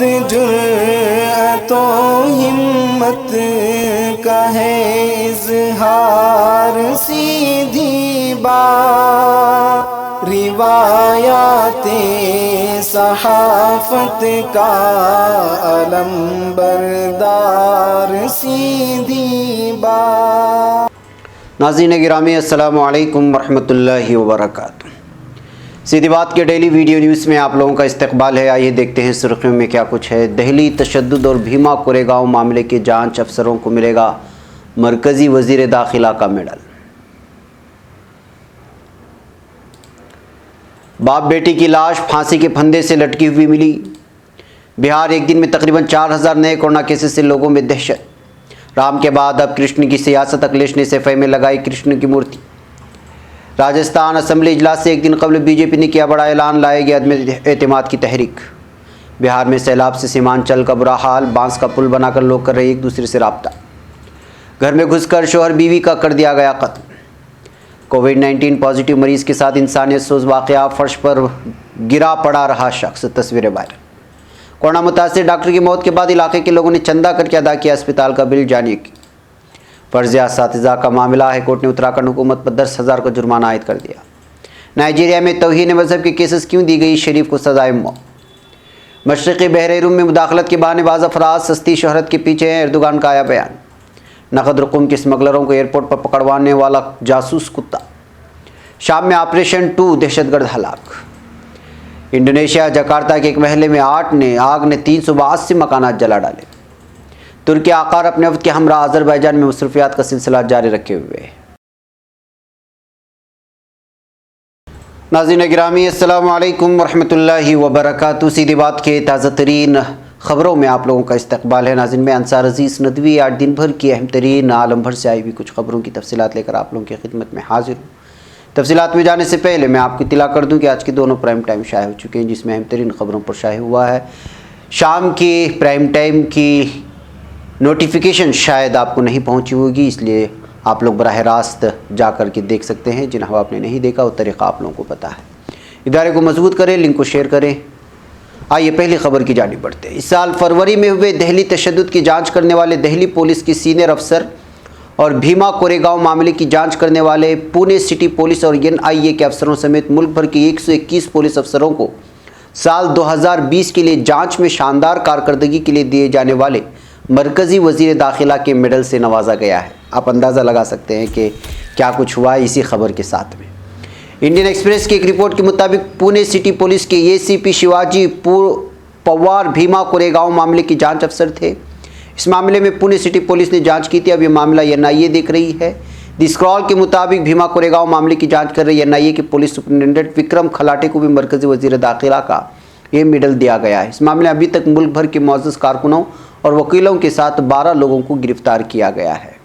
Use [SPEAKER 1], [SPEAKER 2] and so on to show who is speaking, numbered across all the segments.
[SPEAKER 1] जुर्अतो हिम्मत का है इज़हार, सीधी बात रिवायाते सहाफत का अलम बरदार, सीधी बात।
[SPEAKER 2] नाज़रीन गिरामी, अस्सलामु अलैकुम वरहमतुल्लाहि वबरकातुहू। सीधी बात के डेली वीडियो न्यूज़ में आप लोगों का इस्तकबाल है। आइए देखते हैं सुर्खियों में क्या कुछ है। दहली तशद्दुद और भीमा कोरेगांव मामले के जांच अफसरों को मिलेगा मरकज़ी वज़ीर दाखिला का मेडल। बाप बेटी की लाश फांसी के फंदे से लटकी हुई मिली। बिहार एक दिन में तकरीबन 4000 नए कोरोना केसेस से लोगों में दहशत। राम के बाद अब कृष्ण की सियासत, अखिलेश ने सफाई में लगाई कृष्ण की मूर्ति। राजस्थान असेंबली इजलास से एक दिन कबल बीजेपी ने किया बड़ा ऐलान, लाएगी अदम एतमाद की तहरीक। बिहार में सैलाब से सीमांचल का बुरा हाल, बांस का पुल बनाकर लोग कर रहे एक दूसरे से रब्ता। घर में घुसकर शौहर बीवी का कर दिया गया कत्ल। कोविड-19 पॉजिटिव मरीज के साथ इंसानियत सोज वाक़या, फर्श पर गिरा पड़ा रहा शख्स, तस्वीरें वायरल। कोरोना मुतासिर डॉक्टर की मौत के बाद इलाके के लोगों ने चंदा करके अदा किया अस्पताल का बिल। जानिए कि फर्जिया असातिज़ा का मामला, हाईकोर्ट ने उत्तराखंड हुकूमत पर 10,000 का जुर्माना आयद कर दिया। नाइजीरिया में तौहीन मजहब के केसेस क्यों दी गई शरीफ को सजाए मौत। मशरक़ी बहरीन में मुदाखलत के बहाने बाज़ अफराद सस्ती शोहरत के पीछे हैं, एर्दोगान का आया बयान। नकद रकूम के स्मगलरों को एयरपोर्ट पर पकड़वाने वाला जासूस कुत्ता। शाम में ऑपरेशन 2 दहशतगर्द हलाक। इंडोनेशिया जकार्ता के एक महल में आग ने 382 मकानात जला डाले। तुर्की आकार अपने वक्त के हमरा अजरबैजान में मसरूफियात का सिलसिला जारी रखे हुए। नाज़रीन गिरामी, अस्सलामु अलैकुम वरहमतुल्लाहि वबरकातुहू। सीधी बात के ताज़ा तरीन ख़बरों में आप लोगों का इस्तकबाल है। नाज़रीन, मैं अंसार अजीज़ नदवी आज दिन भर की अहम तरीन आलम भर से आई हुई कुछ ख़बरों की तफसीलात लेकर आप लोगों की खिदमत में हाजिर हूँ। तफसीलात में जाने से पहले मैं आपको इत्तला कर दूँ कि आज की दोनों प्राइम टाइम शाये हो चुके हैं, जिसमें अहम तरीन ख़बरों पर शाये हुआ है। शाम की प्राइम टाइम की नोटिफिकेशन शायद आपको नहीं पहुंची होगी, इसलिए आप लोग बराह रास्त जा कर के देख सकते हैं। जिन्हें आपने नहीं देखा वो तरीक़ा आप लोगों को पता है। इदारे को मजबूत करें, लिंक को शेयर करें। आइए पहली खबर की जानिब बढ़ते हैं। इस साल फरवरी में हुए दहली तशद्दुद की जांच करने वाले दिल्ली पुलिस की सीनियर अफसर और भीमा कोरेगांव मामले की जांच करने वाले पुणे सिटी पुलिस और NIA के अफसरों समेत मुल्क भर के 121 पुलिस अफसरों को साल 2020 के लिए जाँच में शानदार कारकर्दगी के लिए दिए जाने वाले मरकज़ी वज़ीर दाखिला के मेडल से नवाजा गया है। आप अंदाज़ा लगा सकते हैं कि क्या कुछ हुआ है इसी खबर के साथ में। इंडियन एक्सप्रेस की एक रिपोर्ट के मुताबिक पुणे सिटी पुलिस के ACP शिवाजी पवार भीमा कोरेगांव मामले की जांच अफसर थे। इस मामले में पुणे सिटी पुलिस ने जांच की थी। अब ये मामला NIA देख रही है। द स्क्रॉल के मुताबिक भीमा कोरेगांव मामले की जाँच कर रही NIA के पुलिस सुपरिटेंडेंट विक्रम खलाटे को भी मरकज़ी वज़ीर दाखिला का ये मेडल दिया गया है। इस मामले में अभी तक मुल्क भर के मुअज़्ज़ज़ कारकुनों और वकीलों के साथ 12 लोगों को गिरफ्तार किया गया है।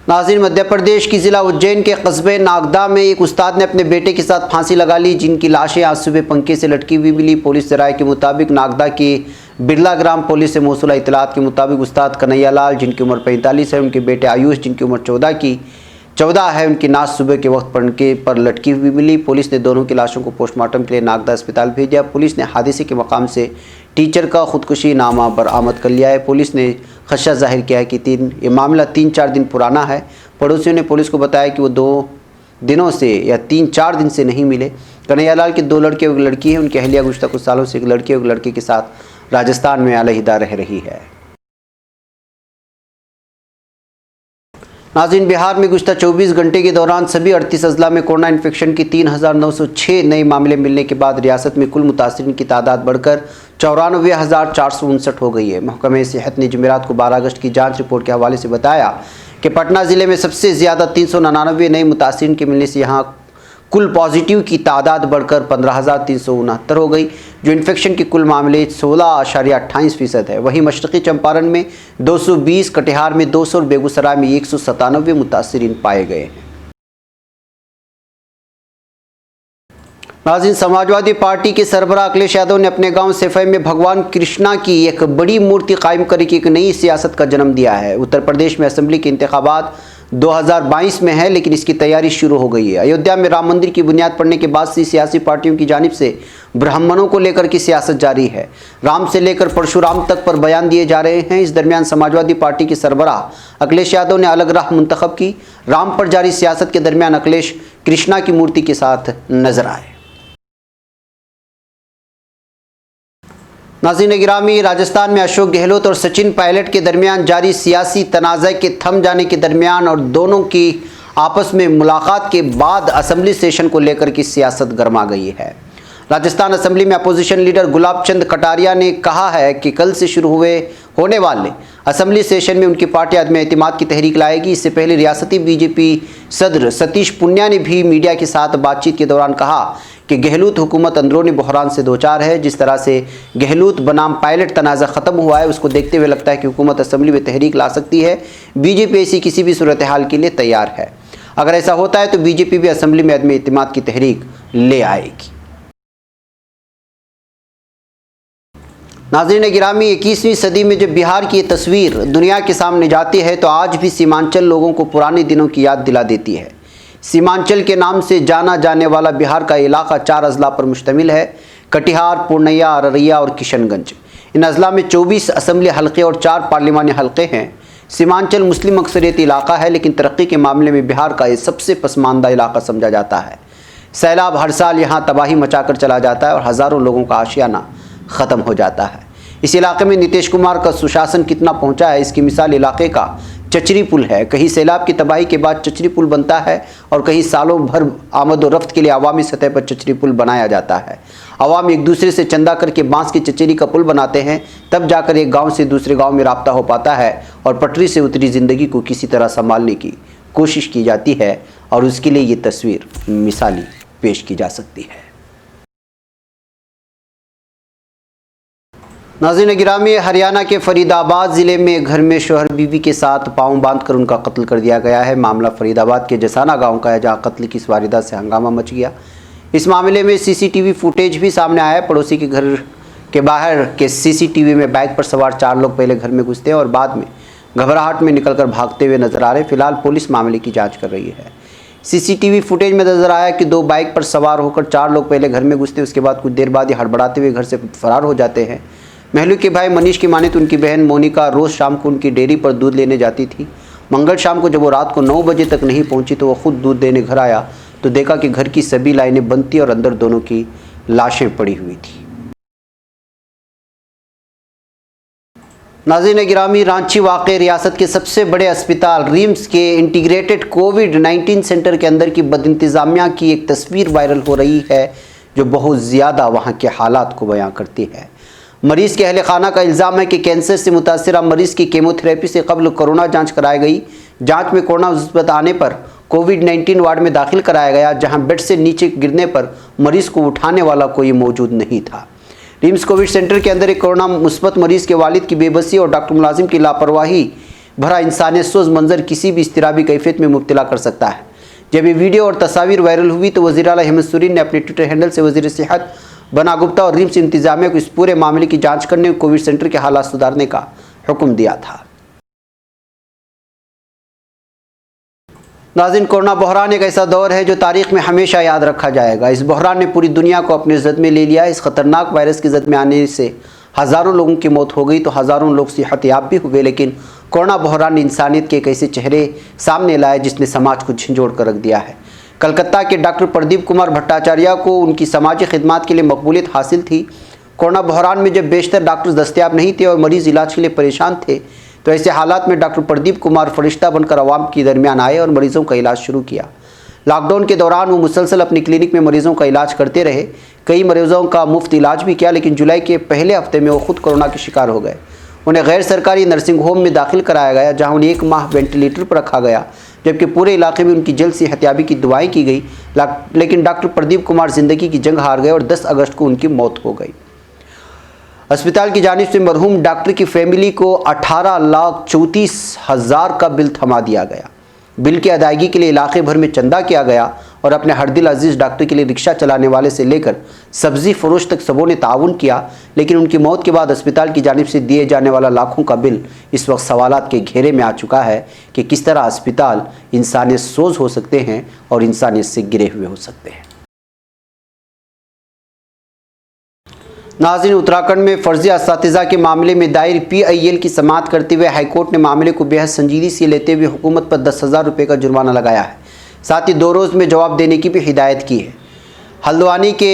[SPEAKER 2] नाज़रीन, मध्य प्रदेश की ज़िला उज्जैन के कस्बे नागदा में एक उस्ताद ने अपने बेटे के साथ फांसी लगा ली, जिनकी लाशें आज सुबह पंखे से लटकी हुई मिली। पुलिस ज़राए के मुताबिक नागदा की बिरला ग्राम पुलिस से मौसूला इतलात के मुताबिक उस्ताद कन्हैया लाल, जिनकी उम्र 45 है, उनके बेटे आयुष, जिनकी उम्र 14 है, उनकी नाश सुबह के वक्त पंखे पर लटकी हुई मिली। पुलिस ने दोनों की लाशों को पोस्टमार्टम के लिए नागदा अस्पताल भेजा। पुलिस ने हादसे के मकाम से टीचर का खुदकुशी नामा बरामद कर लिया है। पुलिस ने खदशा जाहिर किया है कि ये मामला 3-4 दिन पुराना है। पड़ोसियों ने पुलिस को बताया कि वो 2 दिनों से या 3-4 दिन से नहीं मिले। कन्हैया लाल के 2 लड़के और एक लड़की है। उनकी अहलिया गुज़श्ता कुछ सालों से एक लड़के और एक लड़के के साथ राजस्थान में अलहिदा रह रही है। नाज़रीन, बिहार में गुज़श्ता 24 घंटे के दौरान सभी 38 अजला में कोरोना इन्फेक्शन की 3,906 नए मामले मिलने के बाद रियासत में कुल मुतासिरीन की तादाद बढ़कर 94,459 हो गई है। महकमे सेहत ने जुमेरात को 12 अगस्त की जांच रिपोर्ट के हवाले से बताया कि पटना ज़िले में सबसे ज़्यादा 399 नए मुतासिरीन के मिलने से यहाँ कुल पॉजिटिव की तादाद बढ़कर 15,369 हो गई, जो इन्फेक्शन के कुल मामले 16.28% है। वहीं मशरक़ी चंपारण में 220, कटिहार में 200 और बेगूसराय में 197 मुतासिरीन पाए गए हैं। नाज़रीन, समाजवादी पार्टी के सरबराह अखिलेश यादव ने अपने गांव सैफई में भगवान कृष्णा की एक बड़ी मूर्ति कायम करके एक नई सियासत का जन्म दिया है। उत्तर प्रदेश में असेंबली के इंतखाबात 2022 में है, लेकिन इसकी तैयारी शुरू हो गई है। अयोध्या में राम मंदिर की बुनियाद पड़ने के बाद से सियासी पार्टियों की जानिब से ब्राह्मणों को लेकर की सियासत जारी है। राम से लेकर परशुराम तक पर बयान दिए जा रहे हैं। इस दरमियान समाजवादी पार्टी के सरबराह अखिलेश यादव ने अलग राह मुंतखब की। राम पर जारी सियासत के दरमियान अखिलेश कृष्णा की मूर्ति के साथ नजर आए। नाज़रीन गिरामी, राजस्थान में अशोक गहलोत और सचिन पायलट के दरमियान जारी सियासी तनाज़ा के थम जाने के दरमियान और दोनों की आपस में मुलाकात के बाद असेंबली सेशन को लेकर की सियासत गर्मा गई है। राजस्थान असेंबली में अपोजिशन लीडर गुलाब चंद कटारिया ने कहा है कि कल से शुरू होने वाले असेंबली सेशन में उनकी पार्टी अदम एतमाद की तहरीक लाएगी। इससे पहले रियासती बीजेपी सदर सतीश पुनिया ने भी मीडिया के साथ बातचीत के दौरान कहा कि गहलोत हुकूमत अंदरूनी बहरान से दो चार है। जिस तरह से गहलोत बनाम पायलट तनाज़ा ख़त्म हुआ है, उसको देखते हुए लगता है कि हुकूमत असेंबली में तहरीक ला सकती है। बीजेपी ऐसी किसी भी सूरत हाल के लिए तैयार है। अगर ऐसा होता है तो बीजेपी भी असेंबली में अदम एतमाद की तहरीक ले आएगी। नाज़रीन गिरामी, 21वीं सदी में जब बिहार की ये तस्वीर दुनिया के सामने जाती है तो आज भी सीमांचल लोगों को पुराने दिनों की याद दिला देती है। सीमांचल के नाम से जाना जाने वाला बिहार का इलाका 4 अजला पर मुश्तमिल है: कटिहार, पूर्णिया, अररिया और किशनगंज। इन अजला में 24 असम्बली हल्के और 4 पार्लिमानी हल्के हैं। सीमांचल मुस्लिम अक्सरियत इलाका है, लेकिन तरक्की के मामले में बिहार का ये सबसे पसमानदा इलाका समझा जाता है। सैलाब हर साल यहाँ तबाही मचाकर चला जाता है और हज़ारों लोगों का आशियाना ख़त्म हो जाता है। इस इलाके में नीतीश कुमार का सुशासन कितना पहुंचा है, इसकी मिसाल इलाके का चचरी पुल है। कहीं सैलाब की तबाही के बाद चचरी पुल बनता है और कहीं सालों भर आमद व रफ्त के लिए अवामी सतह पर चचरी पुल बनाया जाता है। अवाम एक दूसरे से चंदा करके बांस की चचरी का पुल बनाते हैं, तब जाकर एक गांव से दूसरे गांव में राब्ता हो पाता है और पटरी से उतरी ज़िंदगी को किसी तरह संभालने की कोशिश की जाती है। और उसके लिए ये तस्वीर मिसाली पेश की जा सकती है। नाज़रीन गिरामी, हरियाणा के फरीदाबाद ज़िले में घर में शौहर बीवी के साथ पाँव बांधकर उनका कत्ल कर दिया गया है। मामला फरीदाबाद के जसाना गांव का है, जहां कत्ल की इस वारदात से हंगामा मच गया। इस मामले में सीसीटीवी फुटेज भी सामने आया है। पड़ोसी के घर के बाहर के सीसीटीवी में बाइक पर सवार 4 लोग पहले घर में घुसते हैं और बाद में घबराहट में निकलकर भागते हुए नजर आ रहे हैं। फिलहाल पुलिस मामले की जाँच कर रही है। सीसीटीवी फुटेज में नजर आया कि 2 बाइक पर सवार होकर 4 लोग पहले घर में घुसते, उसके बाद कुछ देर बाद ही हड़बड़ाते हुए घर से फरार हो जाते हैं। महलू के भाई मनीष की माने तो उनकी बहन मोनिका रोज़ शाम को उनकी डेयरी पर दूध लेने जाती थी। मंगल शाम को जब वो रात को 9 बजे तक नहीं पहुंची तो वो खुद दूध देने घर आया तो देखा कि घर की सभी लाइनें बंद थी और अंदर दोनों की लाशें पड़ी हुई थी। नाज़रीन गिरामी, रांची वाक़े रियासत के सबसे बड़े अस्पताल रिम्स के इंटीग्रेटेड कोविड-19 सेंटर के अंदर की बदइंतज़ामिया की एक तस्वीर वायरल हो रही है, जो बहुत ज़्यादा वहाँ के हालात को बयां करती है। मरीज़ के अहले खाना का इल्ज़ाम है कि कैंसर से मुतासिरा मरीज़ की केमोथेरेपी से कबल कोरोना जांच कराई गई। जांच में कोरोना मुस्बत आने पर कोविड-19 वार्ड में दाखिल कराया गया, जहां बेड से नीचे गिरने पर मरीज़ को उठाने वाला कोई मौजूद नहीं था। रिम्स कोविड सेंटर के अंदर एक कोरोना मुस्बत मरीज़ के वालिद की बेबसी और डॉक्टर मुलाजिम की लापरवाही भरा इंसानियत सोज मंजर किसी भी इस्तिराबी कैफियत में मुब्तला कर सकता है। जब ये वीडियो और तस्वीर वायरल हुई तो वज़ीर आला हेमंत सोरेन ने अपने ट्विटर हैंडल से वज़ीर सेहत बना गुप्ता और रिम्स इंतजामिया को इस पूरे मामले की जांच करने और कोविड सेंटर के हालात सुधारने का हुक्म दिया था। नाज़रीन, कोरोना बहरान एक ऐसा दौर है जो तारीख में हमेशा याद रखा जाएगा। इस बहरान ने पूरी दुनिया को अपने जद में ले लिया। इस खतरनाक वायरस की जद में आने से हज़ारों लोगों की मौत हो गई तो हज़ारों लोग सेहतयाब भी हुए, लेकिन कोरोना बहरान ने इंसानियत के एक ऐसे चेहरे सामने लाए जिसने समाज को झंझोड़ कर रख दिया है। कलकत्ता के डॉक्टर प्रदीप कुमार भट्टाचार्य को उनकी समाजी खिदमात के लिए मकबूलियत हासिल थी। कोरोना बहरान में जब बेशतर डॉक्टर्स दस्तयाब नहीं थे और मरीज़ इलाज के लिए परेशान थे, तो ऐसे हालात में डॉक्टर प्रदीप कुमार फरिश्ता बनकर आवाम के दरमियान आए और मरीज़ों का इलाज शुरू किया। लॉकडाउन के दौरान वो मुसलसल अपनी क्लिनिक में मरीज़ों का इलाज करते रहे। कई मरीज़ों का मुफ्त इलाज भी किया, लेकिन जुलाई के पहले हफ्ते में वो खुद कोरोना के शिकार हो गए। उन्हें गैर सरकारी नर्सिंग होम में दाखिल कराया गया, जहाँ उन्हें 1 माह वेंटिलेटर पर रखा गया, जबकि पूरे इलाके में उनकी जल्द सेहतयाबी की दुआएं की गई। लेकिन डॉक्टर प्रदीप कुमार ज़िंदगी की जंग हार गए और 10 अगस्त को उनकी मौत हो गई। अस्पताल की जानिब से मरहूम डॉक्टर की फैमिली को 18,34,000 का बिल थमा दिया गया। बिल की अदायगी के लिए इलाके भर में चंदा किया गया और अपने हरदिल अजीज़ डॉक्टर के लिए रिक्शा चलाने वाले से लेकर सब्जी फरोश तक सबों ने ताउन किया, लेकिन उनकी मौत के बाद अस्पताल की जानिब से दिए जाने वाला लाखों का बिल इस वक्त सवालात के घेरे में आ चुका है कि किस तरह अस्पताल इंसानियत सोज हो सकते हैं और इंसानियत से गिरे हुए हो सकते हैं। नाज़रीन, उत्तराखंड में फर्जी असातिज़ा के मामले में दायर PIL की समाअत करते हुए हाईकोर्ट ने मामले को बेहद संजीदगी से लेते हुए हुकूमत पर 10,000 रुपये का जुर्माना लगाया है। साथ ही 2 रोज़ में जवाब देने की भी हिदायत की है। हल्द्वानी के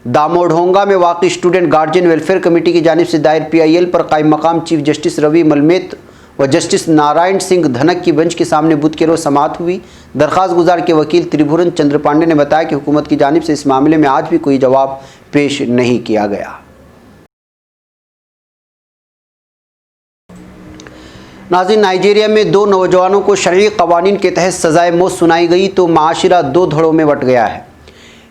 [SPEAKER 2] दामोढ़ोंगा में वाक़ई स्टूडेंट गार्जियन वेलफेयर कमेटी की जानिब से दायर PIL पर कायम मकाम चीफ जस्टिस रवि मलमेत व जस्टिस नारायण सिंह धनक की बेंच के सामने बुध के रोज़ समाअत हुई। दरख्वास्त गुजार के वकील त्रिभुवन चंद्र पांडे ने बताया कि हुकूमत की जानिब से इस मामले में आज भी कोई जवाब पेश नहीं किया गया। नाज़रीन, नाइजीरिया में 2 नौजवानों को शरई कवानीन के तहत सज़ाए मौत सुनाई गई तो माशरा 2 धड़ों में बट गया है।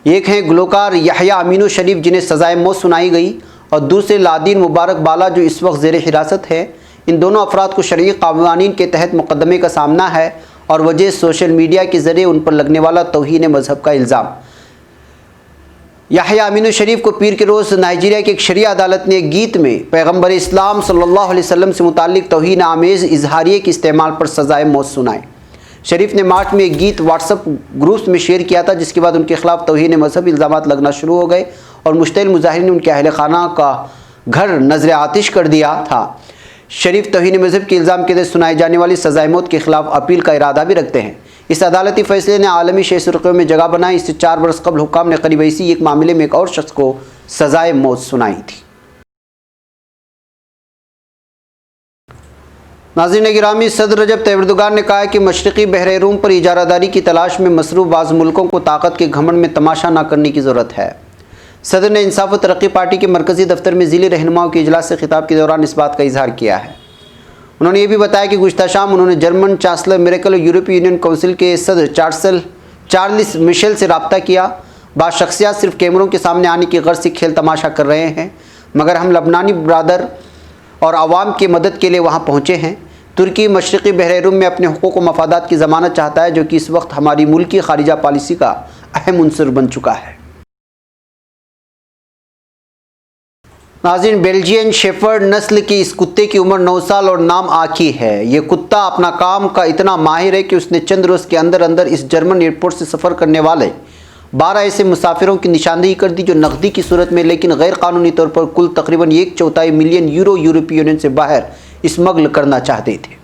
[SPEAKER 2] एक हैं गुलकार यहया अमीनो शरीफ जिन्हें सज़ाए मौत सुनाई गई और दूसरे लादीन मुबारक बाला जो इस वक्त ज़ेर हिरासत है। इन दोनों अफराद को शरई कवानीन के तहत मुकदमे का सामना है और वजह सोशल मीडिया के ज़रिए उन पर लगने वाला तौहीन मज़हब का इल्ज़ाम। यहया अमीनो शरीफ को पीर के रोज़ नाइजीरिया की एक शरिया अदालत ने गीत में पैगम्बर इस्लाम सल्लल्लाहु अलैहि वसल्लम से मुताल्लिक तौहीन आमेज़ इजहारिये के इस्तेमाल पर सज़ाए मौत सुनाई। शरीफ ने मार्च में एक गीत व्हाट्सएप ग्रुप्स में शेयर किया था, जिसके बाद उनके खिलाफ तौहीन मज़हब इल्ज़ामात लगना शुरू हो गए और मुश्तइल मुजाहिरीन ने उनके अहल खाना का घर नजर आतिश कर दिया था। शरीफ तौहीन मज़हब के इल्ज़ाम के तहत सुनाई जाने वाली सज़ाए मौत के खिलाफ अपील का इरादा भी रखते हैं। इस अदालती फैसले ने आलमी शेर सुर्खियों में जगह बनाई। इससे 4 बरस कबल हुक्काम ने करीब ऐसी एक मामले में एक और शख्स को सज़ाए मौत सुनाई थी। नाज़रीन गिरामी, सदर रजब तैयब एर्दोगान ने कहा है कि मशरक़ी बहर रूम पर इजारादारी की तलाश में मसरूफ़ बाज़ मुल्कों को ताकत के घमंड में तमाशा न करने की ज़रूरत है। सदर ने इंसाफ व तरक्की पार्टी के मरकज़ी दफ्तर में ज़िली रहनुमाओं के इजलास से खिताब के दौरान इस बात का इजहार किया है। उन्होंने ये भी बताया कि गुज़िश्ता शाम उन्होंने जर्मन चांसलर मेर्केल और यूरोपीय यूनियन काउंसिल के सदर चार्ल्स मिशेल से रब्ता किया। बाद शख्सियात सिर्फ कैमरों के सामने आने की गर्ज से खेल तमाशा कर रहे हैं, मगर हम लबनानी बरादर और आवाम की मदद के लिए वहाँ पहुँचे हैं। तुर्की मशरक़ी बहर रूम में अपने हुकूक व मफादात की ज़मानत चाहता है, जो कि इस वक्त हमारी मुल्की खारिजा पॉलिसी का अहम उन्सर बन चुका है। नाज़रीन, बेल्जियन शेफर्ड नस्ल की इस कुत्ते की उम्र 9 साल और नाम आकी है। ये कुत्ता अपना काम का इतना माहिर है कि उसने चंद रोज़ के अंदर अंदर इस जर्मन एयरपोर्ट से सफ़र करने वाले 12 ऐसे मुसाफिरों की निशानदेही कर दी जो नकदी की सूरत में लेकिन गैर कानूनी तौर पर कुल तकरीबन 1/4 मिलियन यूरो यूरोपीय यूनियन से बाहर स्मगल करना चाहते थे।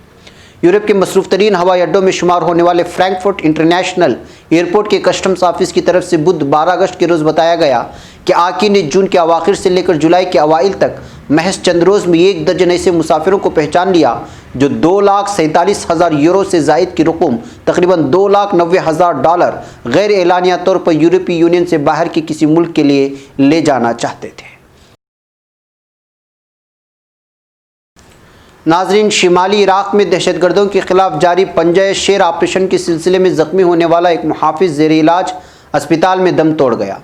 [SPEAKER 2] यूरोप के मसरूफ़ तरीन हवाई अड्डों में शुमार होने वाले फ्रैंकफर्ट इंटरनेशनल एयरपोर्ट के कस्टम्स ऑफिस की तरफ से बुध 12 अगस्त के रोज़ बताया गया कि आकी ने जून के अवाखिर से लेकर जुलाई के अवाइल तक महज चंद रोज़ में 1 दर्जन ऐसे मुसाफिरों को पहचान लिया जो 2,47,000 यूरो से ज़ायद की रकम तकरीबन $2,90,000 गैर एलानिया तौर पर यूरोपीय यूनियन से बाहर के किसी मुल्क के लिए ले जाना चाहते थे। नाजरीन, शिमाली इराक़ में दहशतगर्दों के खिलाफ जारी पंजा शेर ऑपरेशन के सिलसिले में ज़ख्मी होने वाला एक मुहाफिज ज़ेर इलाज अस्पताल में दम तोड़ गया।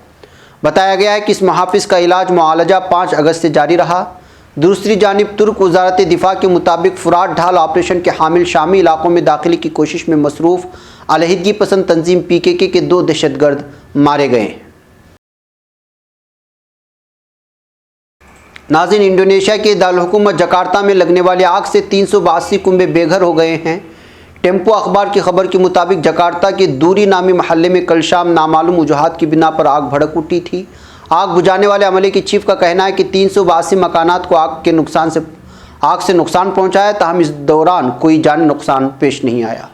[SPEAKER 2] बताया गया है कि इस मुहाफिज का इलाज मुआलजा 5 अगस्त से जारी रहा। दूसरी जानिब तुर्क वज़ारत दिफा के मुताबिक फुरात ढाल ऑपरेशन के हामिल शामी इलाकों में दाखिले की कोशिश में मसरूफ़ अलहदगी पसंद तंजीम PKK के 2 दहशतगर्द मारे गए। नाज़रीन, इंडोनेशिया के दारुल-हुकूमत जकार्ता में लगने वाली आग से 382 कुंबे बेघर हो गए हैं। टेम्पो अखबार की खबर के मुताबिक जकार्ता के दूरी नामी महल्ले में कल शाम नामालूम वजूहात की बिना पर आग भड़क उठी थी। आग बुझाने वाले अमले की चीफ का कहना है कि 382 मकानात को आग से नुकसान पहुंचा है, ताहम इस दौरान कोई जानी नुकसान पेश नहीं आया।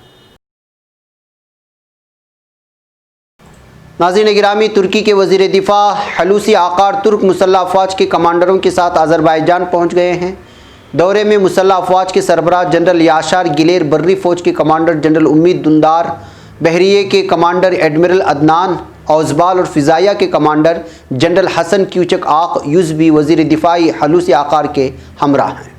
[SPEAKER 2] नाज़रीन गिरामी, तुर्की के वज़ीर दिफा हलूसी आकार तुर्क मुसल्लह अफ़वाज के कमांडरों के साथ अज़रबैजान पहुँच गए हैं। दौरे में मुसल्लह अफ़वाज के सरबराह जनरल याशार गिलेर, बर्री फ़ौज के कमांडर जनरल उम्मीद दुंदार, बहरिए के कमांडर एडमिरल अदनान औज़बाल और फ़िज़ाइया के कमांडर जनरल हसन क्यूचक आक यूज़बी वज़ीर दिफाई हलूसी आकार के हमरा हैं।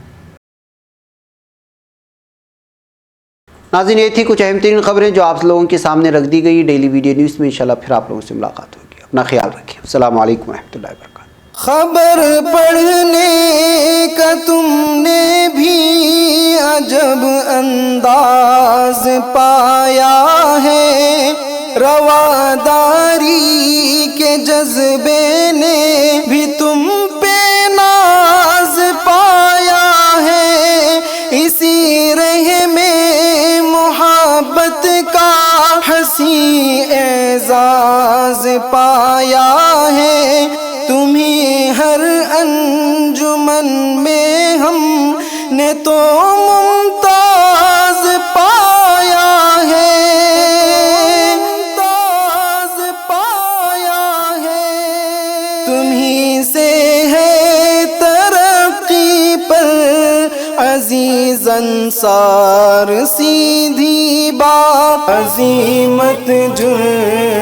[SPEAKER 2] नाज़रीन, ये थी कुछ अहम तरीन खबरें जो आप लोगों के सामने रख दी गई। डेली वीडियो न्यूज़ में इंशाल्लाह फिर आप लोगों से मुलाकात होगी। अपना ख्याल रखिए। अस्सलाम वालेकुम रहमतुल्लाहि व बरकातुहू।
[SPEAKER 1] खबर पढ़ने का तुमने भी अजब अंदाज पाया है, रवादारी के जज्बे ने भी तुम पे नाज पाया है, इसी रह में मोहब्बत का हंसी एजाज पाया है। तुम्हें हर अंजुमन में हमने तो मुमताज पाया है, मुमताज पाया है। तुम्हीं से है तरक्की पर अजीज अंसार, सीधी बात अजीमत जुर्म